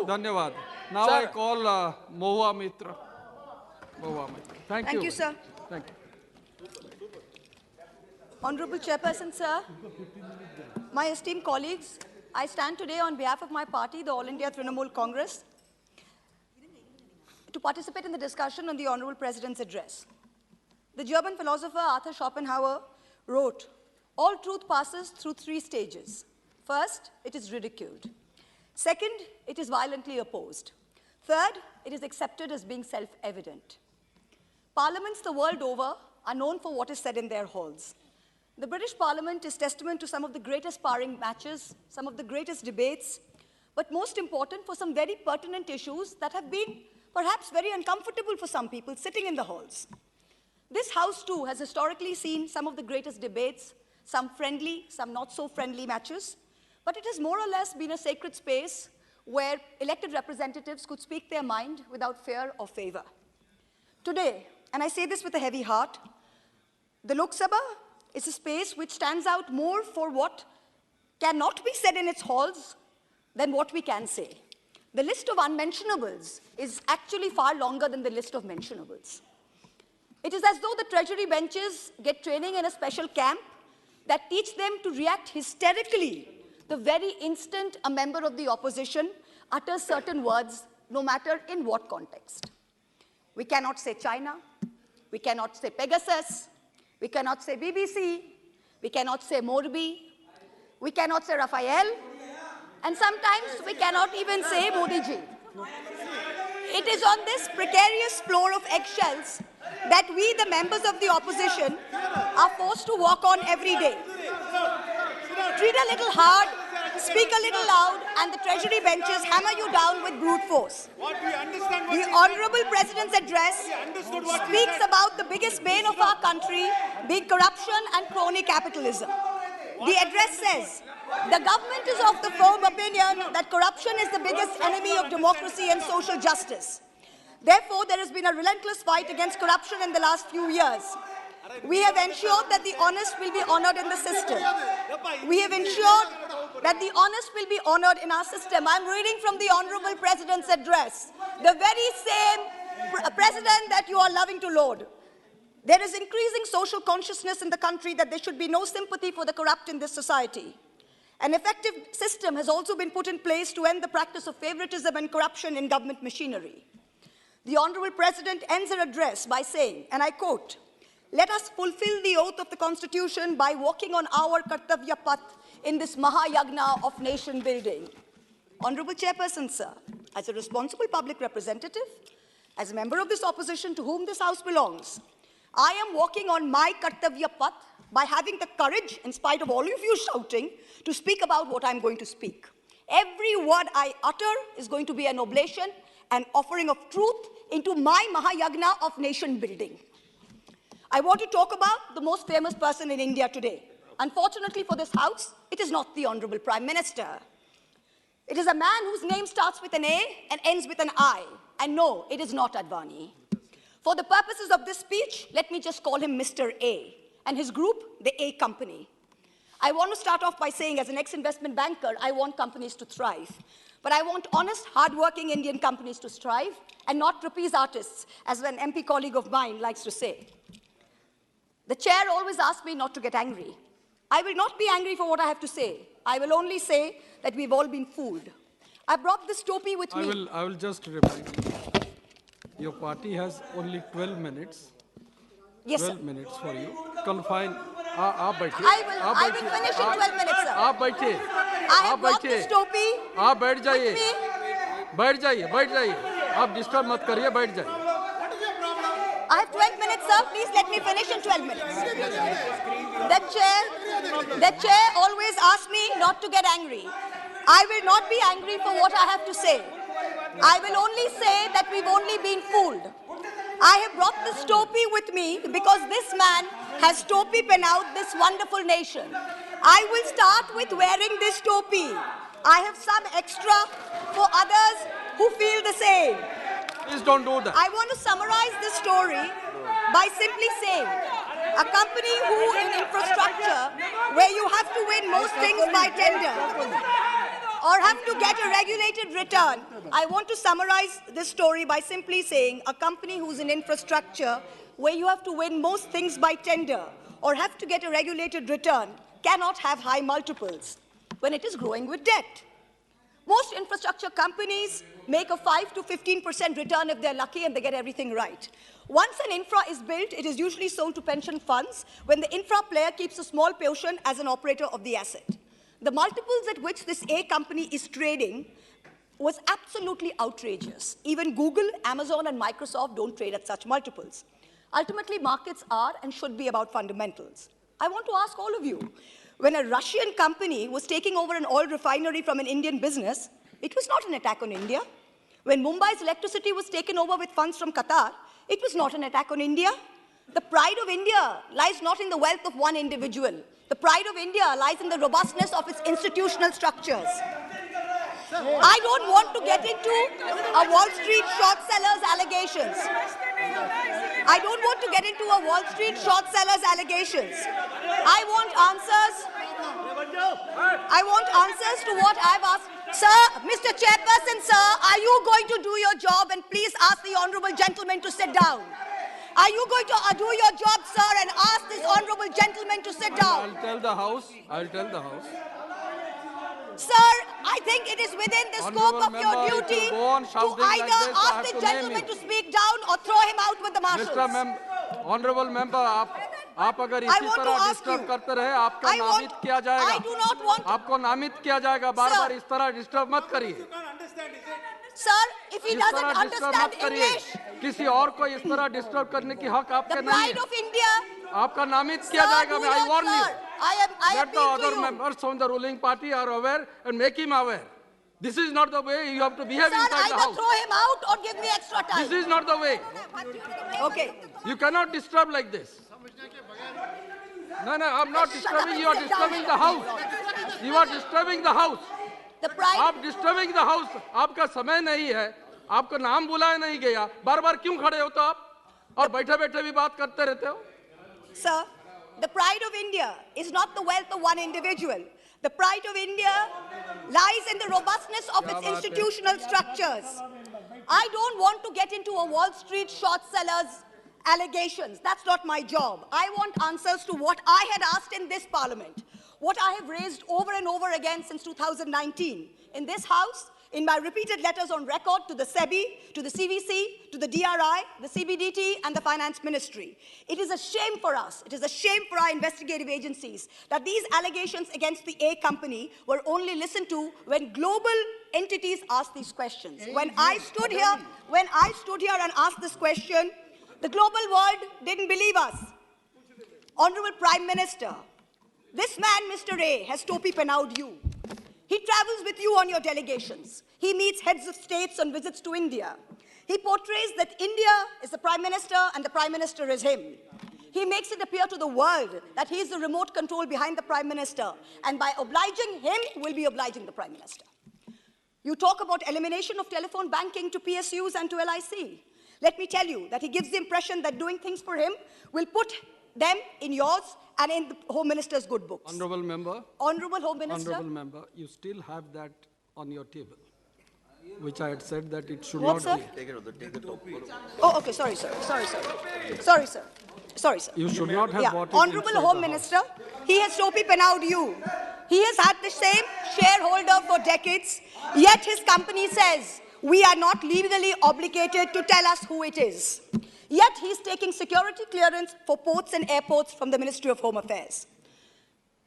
Dhanyavad. Now Sir. I call Mahua Moitra. Mahua Moitra. Thank you. Thank you, sir. Thank you. Honorable Chairperson, sir, my esteemed colleagues, I stand today on behalf of my party, the All India Trinamool Congress, to participate in the discussion on the Honorable President's address. The German philosopher Arthur Schopenhauer wrote, "All truth passes through 3 stages. First, it is ridiculed. Second, it is violently opposed. Third, it is accepted as being self-evident." Parliaments the world over are known for what is said in their halls. The British Parliament is testament to some of the greatest sparring matches, some of the greatest debates, but most important for some very pertinent issues that have been perhaps very uncomfortable for some people sitting in the halls. This House, too, has historically seen some of the greatest debates, some friendly, some not so friendly matches, but it has more or less been a sacred space where elected representatives could speak their mind without fear or favor. Today, and I say this with a heavy heart, the Lok Sabha is a space which stands out more for what cannot be said in its halls than what we can say. The list of unmentionables is actually far longer than the list of mentionables. It is as though the Treasury benches get training in a special camp that teach them to react hysterically the very instant a member of the opposition utters certain words, no matter in what context. We cannot say China, we cannot say Pegasus, we cannot say BBC, we cannot say Morbi, we cannot say Raphael, and sometimes we cannot even say Modi ji. It is on this precarious floor of eggshells that we, the members of the opposition, are forced to walk on every day. Treat a little hard, speak a little loud, and the Treasury benches hammer you down with brute force. The Honorable President's address speaks about the biggest bane of our country being corruption and crony capitalism. The address says, "The government is of the firm opinion that corruption is the biggest enemy of democracy and social justice. Therefore, there has been a relentless fight against corruption in the last few years. We have ensured that the honest will be honored in the system. We have ensured that the honest will be honored in our system." I'm reading from the Honorable President's address, the very same president that you are loving to laud. "There is increasing social consciousness in the country that there should be no sympathy for the corrupt in this society. An effective system has also been put in place to end the practice of favoritism and corruption in government machinery." The Honorable President ends her address by saying, and I quote, "Let us fulfill the oath of the Constitution by walking on our Kartavya Path in this Mahayagna of nation building." Honorable Chairperson, sir, as a responsible public representative, as a member of this opposition to whom this House belongs, I am walking on my Kartavya Path by having the courage, in spite of all of you shouting, to speak about what I'm going to speak. Every word I utter is going to be an oblation, an offering of truth into my Mahayagna of nation building. I want to talk about the most famous person in India today. Unfortunately for this House, it is not the Honorable Prime Minister. It is a man whose name starts with an A and ends with an I. And no, it is not Adani. For the purposes of this speech, let me just call him Mr. A, and his group, the A Company. I want to start off by saying, as an ex-investment banker, I want companies to thrive. But I want honest, hard-working Indian companies to strive, and not trapeze artists, as an MP colleague of mine likes to say. The chair always asks me not to get angry. I will not be angry for what I have to say. I will only say that we've all been fooled. I brought this topi with me. I will just remind you. Your party has only 12 minutes. Yes, 12 sir. minutes for you. Confine. आप बैठिए. I will finish in 12 minutes, sir. आप बैठिए. I have brought this topi आप बैठ जाइए. with me. बैठ जाइए. आप डिस्टर्ब मत करिए, बैठ जाइए. I have 12 minutes, sir. Please let me finish in 12 minutes. The chair always asks me not to get angry. I will not be angry for what I have to say. I will only say that we've only been fooled. I have brought this topi with me because this man has topi pen out this wonderful nation. I will start with wearing this topi. I have some extra for others who feel the same. Please don't do that. I want to summarize this story by simply saying, a company who in infrastructure, where you have to win most things by tender, or have to get a regulated return. I want to summarize this story by simply saying a company who's in infrastructure where you have to win most things by tender or have to get a regulated return cannot have high multiples when it is growing with debt. Most infrastructure companies make a 5 to 15% return if they're lucky and they get everything right. Once an infra is built, it is usually sold to pension funds when the infra player keeps a small portion as an operator of the asset. The multiples at which this A company is trading was absolutely outrageous. Even Google, Amazon, and Microsoft don't trade at such multiples. Ultimately, markets are and should be about fundamentals. I want to ask all of you, when a Russian company was taking over an oil refinery from an Indian business, it was not an attack on India. When Mumbai's electricity was taken over with funds from Qatar, it was not an attack on India. The pride of India lies not in the wealth of one individual. The pride of India lies in the robustness of its institutional structures. I don't want to get into a Wall Street short sellers allegations. I don't want to get into a Wall Street short sellers allegations. I want answers to what I've asked. Sir, Mr. Chairperson, sir, are you going to do your job? And please ask the honorable gentleman to sit down. Are you going to do your job, sir, and ask this honorable gentleman to sit down? I'll tell the House. Sir, I think it is within the scope of your duty to either ask the gentleman to speak down or throw him out with the marshals. Honorable member, आप अगर इसी तरह disturb करते रहे, आपका नामित किया जाएगा। I do not want to. आपको नामित किया जाएगा। बार-बार इस तरह डिस्टर्ब मत करिए। Sir, if he doesn't understand English, किसी और को इस तरह डिस्टर्ब करने की हक आपके नहीं है। the pride of India. आपका नामित किया जाएगा। I warn you. I Let the other members from the ruling party are aware and make him aware. This is not the way you have to behave inside the House. Sir, either throw him out or give me extra time. This is not the way. Okay. You cannot disturb like this. No, I'm not disturbing. You are disturbing the House. You are disturbing the House. The pride. आप disturbing the House. आपका समय नहीं है. आपका नाम बुलाया नहीं गया. बार-बार क्यों खड़े हो तो आप? और बैठे-बैठे भी बात करते रहते हो? Sir, the pride of India is not the wealth of one individual. The pride of India lies in the robustness of its institutional structures. I don't want to get into a Wall Street short sellers allegations. That's not my job. I want answers to what I had asked in this parliament, what I have raised over and over again since 2019 in this House, in my repeated letters on record to the SEBI, to the CVC, to the DRI, the CBDT, and the Finance Ministry. It is a shame for us, it is a shame for our investigative agencies that these allegations against the A company were only listened to when global entities asked these questions. When I stood here and asked this question, the global world didn't believe us. Honorable Prime Minister, this man, Mr. A, has topi penaued you. He travels with you on your delegations. He meets heads of states on visits to India. He portrays that India is the Prime Minister and the Prime Minister is him. He makes it appear to the world that he is the remote control behind the Prime Minister, and by obliging him, will be obliging the Prime Minister. You talk about elimination of telephone banking to PSUs and to LIC. Let me tell you that he gives the impression that doing things for him will put them in yours and in the Home Minister's good books. Honorable Member. Honorable Home Minister. Honorable Member, you still have that on your table, which I had said that it should What, not sir? be. Take the top. Oh, okay, sorry, sir. Sorry, sir. You should not have bought it Honorable inside Home the Minister, he has topi penaued you. He has had the same shareholder for decades, yet his company says, we are not legally obligated to tell us who it is. Yet he's taking security clearance for ports and airports from the Ministry of Home Affairs.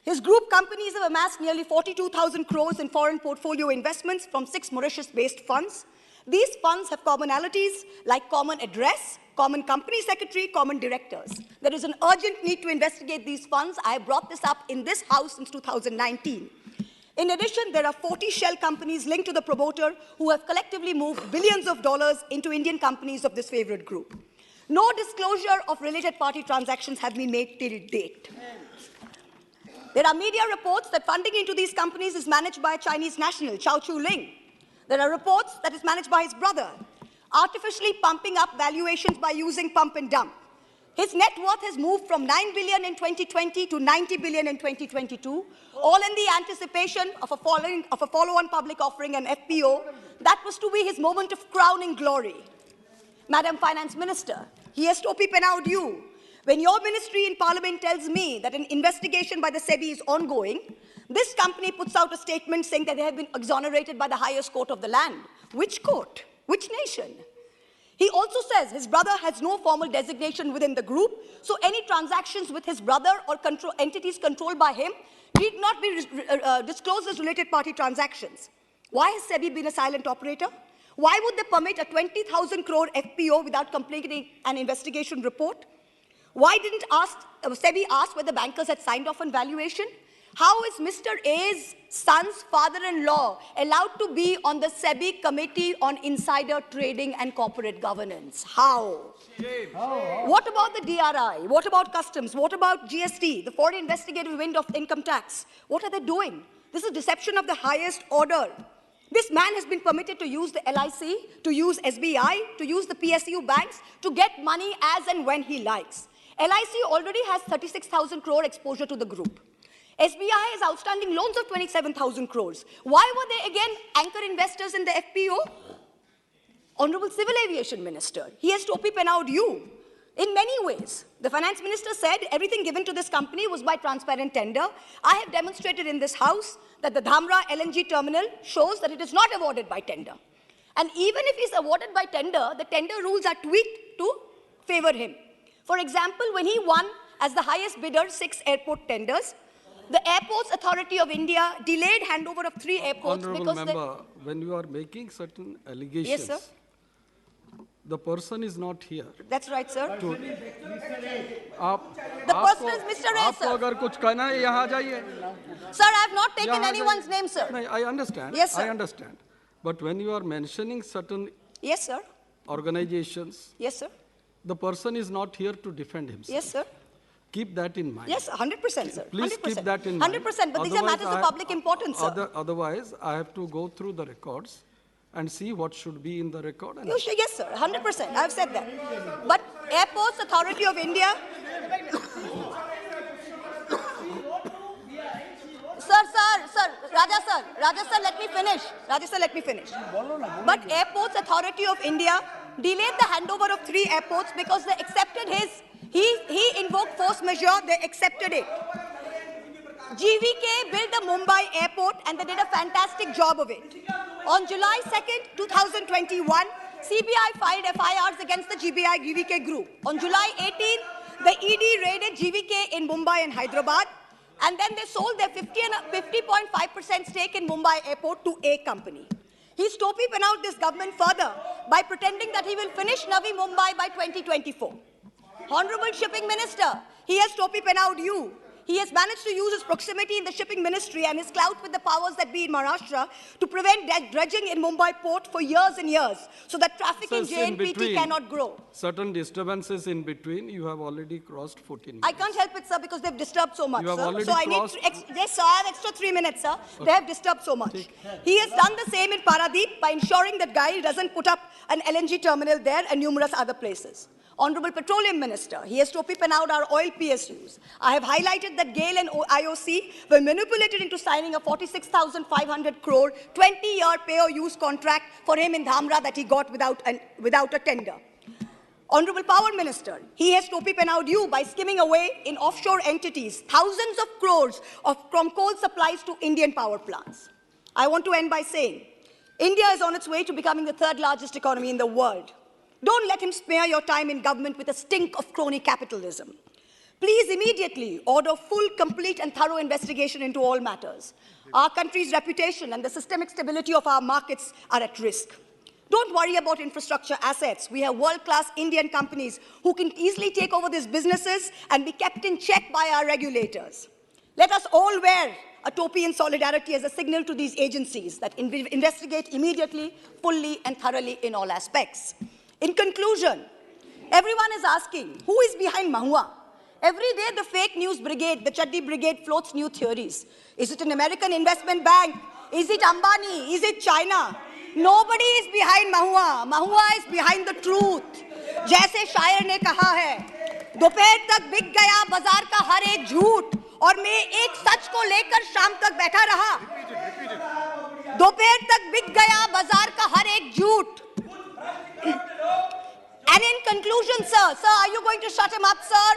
His group companies have amassed nearly 42,000 crores in foreign portfolio investments from 6 Mauritius-based funds. These funds have commonalities like common address, common company secretary, common directors. There is an urgent need to investigate these funds. I have brought this up in this House since 2019. In addition, there are 40 shell companies linked to the promoter who have collectively moved billions of dollars into Indian companies of this favorite group. No disclosure of related party transactions have been made till date. There are media reports that funding into these companies is managed by a Chinese national, Chao Chu-ling. There are reports that it's managed by his brother, artificially pumping up valuations by using pump and dump. His net worth has moved from 9 billion in 2020 to 90 billion in 2022, all in the anticipation of a follow-on public offering, an FPO. That was to be his moment of crowning glory. Madam Finance Minister, here's Topi Penau you. When your ministry in Parliament tells me that an investigation by the SEBI is ongoing, this company puts out a statement saying that they have been exonerated by the highest court of the land. Which court? Which nation? He also says his brother has no formal designation within the group, so any transactions with his brother or entities controlled by him need not be disclosed as related party transactions. Why has SEBI been a silent operator? Why would they permit a 20,000 crore FPO without completing an investigation report? Why didn't SEBI ask whether bankers had signed off on valuation? How is Mr. A's son's father-in-law allowed to be on the SEBI Committee on Insider Trading and Corporate Governance? How? Shame. What about the DRI? What about customs? What about GST, the foreign investigative wing of income tax? What are they doing? This is deception of the highest order. This man has been permitted to use the LIC, to use SBI, to use the PSU banks, to get money as and when he likes. LIC already has 36,000 crore exposure to the group. SBI has outstanding loans of 27,000 crores. Why were they again anchor investors in the FPO? Honorable Civil Aviation Minister, he has Topi Penau you. In many ways, the Finance Minister said everything given to this company was by transparent tender. I have demonstrated in this House that the Dhamra LNG terminal shows that it is not awarded by tender. And even if it is awarded by tender, the tender rules are tweaked to favor him. For example, when he won as the highest bidder 6 airport tenders, the Airports Authority of India delayed handover of 3 airports Honorable member, when you are making certain allegations, yes, sir. The person is not here. That's right, sir. The person is Mr. A, sir. अगर कुछ कहना है यहाँ जाइए. Sir, I have not taken anyone's name, sir. No, I understand. Yes, sir. I understand. But when you are mentioning certain yes, sir. organizations, yes, sir. The person is not here to defend himself. Yes, sir. Keep that in mind. Yes, 100%, sir. Please 100%. keep that in mind. 100%, but these are matters of public importance, sir. Otherwise, I have to go through the records and see what should be in the record. And yes, sir, 100%. I have said that. But Airports Authority of India... Sir, Raja sir, let me finish. But Airports Authority of India delayed the handover of 3 airports because they accepted he invoked force majeure, they accepted it. GVK built the Mumbai airport and they did a fantastic job of it. On July 2nd, 2021, CBI filed FIRs against the GVK group. On July 18th, the ED raided GVK in Mumbai and Hyderabad, and then they sold their 50.5% stake in Mumbai airport to a company. He's Topi Penau this government further by pretending that he will finish Navi Mumbai by 2024. Honorable Shipping Minister, he has Topi Penau you. He has managed to use his proximity in the shipping ministry and his clout with the powers that be in Maharashtra to prevent dredging in Mumbai port for years and years, so that traffic in JNPT cannot grow. Certain disturbances in between, you have already crossed 14 minutes. I can't help it, sir, because they've disturbed so much, you have sir. Already so I need to, yes, sir, I have extra 3 minutes, sir. Okay. They have disturbed so much. He has done the same in Paradeep by ensuring that GAIL doesn't put up an LNG terminal there and numerous other places. Honorable Petroleum Minister, he has Topi Penau our oil PSUs. I have highlighted that GAIL and IOC were manipulated into signing a 46,500 crore 20-year pay-or-use contract for him in Dhamra that he got without a tender. Honorable Power Minister, he has Topi Penau you by skimming away in offshore entities thousands of crores from coal supplies to Indian power plants. I want to end by saying, India is on its way to becoming the 3rd largest economy in the world. Don't let him spare your time in government with a stink of crony capitalism. Please immediately order full, complete and thorough investigation into all matters. Our country's reputation and the systemic stability of our markets are at risk. Don't worry about infrastructure assets. We have world-class Indian companies who can easily take over these businesses and be kept in check by our regulators. Let us all wear a topi in solidarity as a signal to these agencies that investigate immediately, fully and thoroughly in all aspects. In conclusion, everyone is asking, who is behind Mahua? Every day the fake news brigade, the Chaddi brigade floats new theories. Is it an American investment bank? Is it Ambani? Is it China? Nobody is behind Mahua. Mahua is behind the truth. जैसे शायर ने कहा है, दोपहर तक बिक गया बाजार का हर एक झूठ और मैं एक सच को लेकर शाम तक बैठा रहा। दोपहर तक बिक गया बाजार का हर एक झूठ। And in conclusion, sir, are you going to shut him up, sir?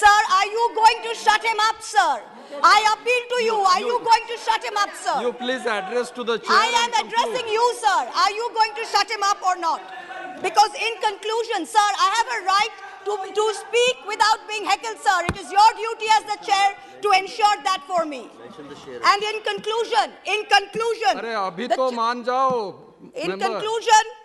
Sir, are you going to shut him up, sir? I appeal to you. Are you going to shut him up, sir? You please address to the chair. I am addressing you, sir. Are you going to shut him up or not? Because in conclusion, sir, I have a right to speak without being heckled, sir. It is your duty as the chair to ensure that for me. And in conclusion, अरे अभी तो मान जाओ.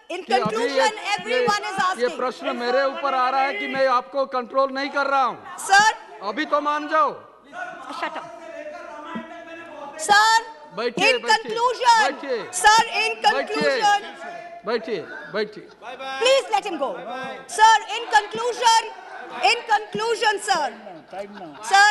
in conclusion, everyone is asking. ये प्रश्न मेरे ऊपर आ रहा है कि मैं आपको कंट्रोल नहीं कर रहा हूँ. Sir, अभी तो मान जाओ. shut up. Sir, बैठिए, in conclusion, बैठिए. sir, in conclusion. बैठिए. Please let him go. Sir, in conclusion, sir. Sir,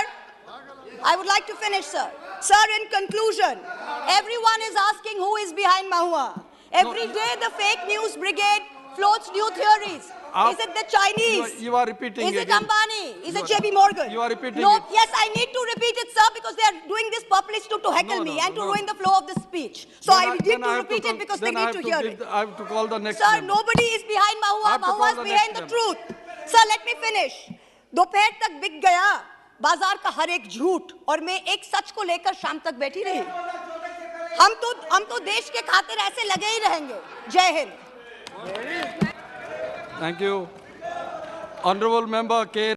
I would like to finish, sir. Sir, in conclusion, everyone is asking who is behind Mahua. Every day the fake news brigade floats new theories. Is it the Chinese? You are repeating Is it again. Ambani? Is it JB Morgan? You are repeating No, it. yes, I need to repeat it, sir, because they are doing this purposely to heckle me and to ruin the flow of the speech. So I need to repeat it because they need to hear it. I have to call the next Sir, member. nobody is behind Mahua. Mahua is behind the truth. Sir, let me finish. दोपहर तक बिक गया बाजार का हर एक झूठ और मैं एक सच को लेकर शाम तक बैठी रही. हम तो देश के खातिर ऐसे लगे ही रहेंगे. जय Hind. Thank you. Honorable Member K.